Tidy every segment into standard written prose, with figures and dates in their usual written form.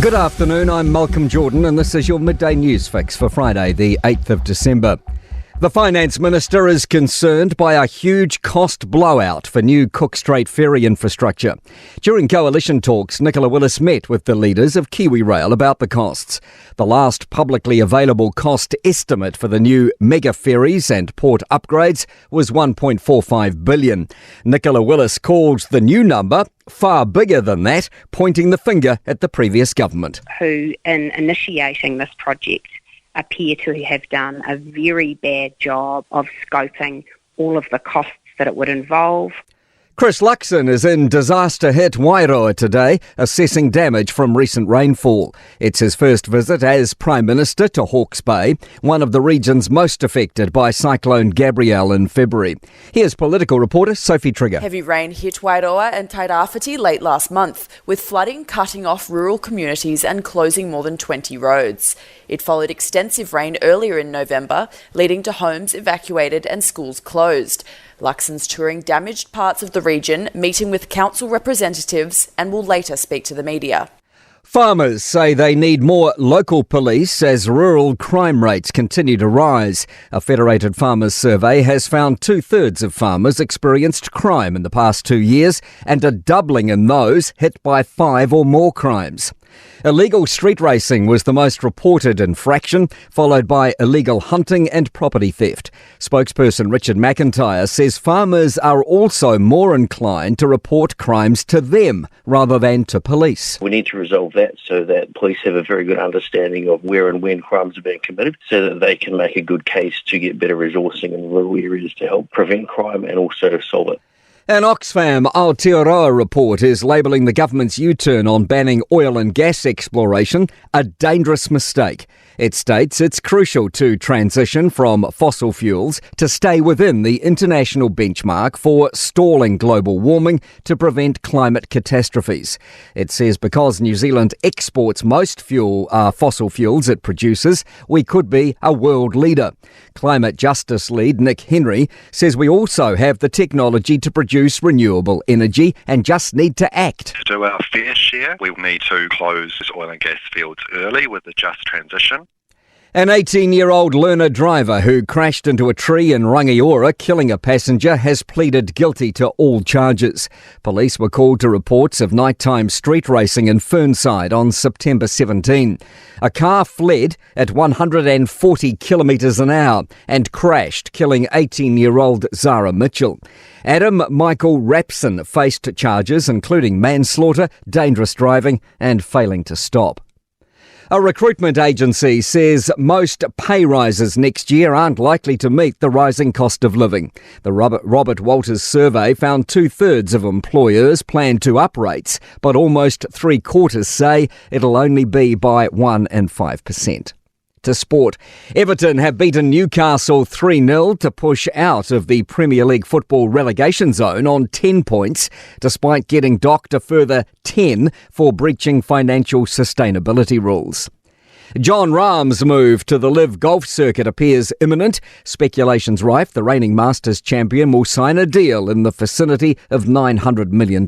Good afternoon, I'm Malcolm Jordan and this is your Midday News Fix for Friday, the 8th of December. The Finance Minister is concerned by a huge cost blowout for new Cook Strait ferry infrastructure. During coalition talks, Nicola Willis met with the leaders of KiwiRail about the costs. The last publicly available cost estimate for the new mega ferries and port upgrades was $1.45 billion. Nicola Willis called the new number far bigger than that, pointing the finger at the previous government. Who, in initiating this project, appear to have done a very bad job of scoping all of the costs that it would involve. Chris Luxon is in disaster-hit Wairoa today, assessing damage from recent rainfall. It's his first visit as Prime Minister to Hawke's Bay, one of the regions most affected by Cyclone Gabrielle in February. Here's political reporter Sophie Trigger. Heavy rain hit Wairoa and Tairāwhiti late last month, with flooding cutting off rural communities and closing more than 20 roads. It followed extensive rain earlier in November, leading to homes evacuated and schools closed. Luxon's touring damaged parts of the region, meeting with council representatives, and will later speak to the media. Farmers say they need more local police as rural crime rates continue to rise. A Federated Farmers survey has found 2/3 of farmers experienced crime in the past 2 years and a doubling in those hit by 5 or more crimes. Illegal street racing was the most reported infraction, followed by illegal hunting and property theft. Spokesperson Richard McIntyre says farmers are also more inclined to report crimes to them rather than to police. We need to resolve that so that police have a very good understanding of where and when crimes are being committed so that they can make a good case to get better resourcing in rural areas to help prevent crime and also to solve it. An Oxfam Aotearoa report is labelling the government's U-turn on banning oil and gas exploration a dangerous mistake. It states it's crucial to transition from fossil fuels to stay within the international benchmark for stalling global warming to prevent climate catastrophes. It says because New Zealand exports most fossil fuels it produces, we could be a world leader. Climate justice lead Nick Henry says we also have the technology to produce renewable energy and just need to act. To do our fair share, we need to close oil and gas fields early with a just transition. An 18-year-old learner driver who crashed into a tree in Rangiora, killing a passenger, has pleaded guilty to all charges. Police were called to reports of nighttime street racing in Fernside on September 17. A car fled at 140 kilometres an hour and crashed, killing 18-year-old Zara Mitchell. Adam Michael Rapson faced charges including manslaughter, dangerous driving and failing to stop. A recruitment agency says most pay rises next year aren't likely to meet the rising cost of living. The Robert Walters survey found 2/3 of employers plan to up rates, but almost 3/4 say it'll only be by 1% and 5%. To sport, Everton have beaten Newcastle 3-0 to push out of the Premier League football relegation zone on 10 points, despite getting docked a further 10 for breaching financial sustainability rules. John Rahm's move to the Live Golf Circuit appears imminent. Speculation's rife the reigning Masters champion will sign a deal in the vicinity of $900 million.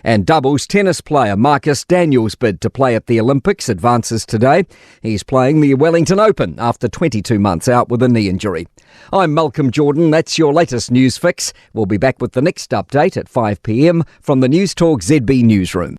And doubles tennis player Marcus Daniels' bid to play at the Olympics advances today. He's playing the Wellington Open after 22 months out with a knee injury. I'm Malcolm Jordan. That's your latest news fix. We'll be back with the next update at 5 p.m. from the Newstalk ZB newsroom.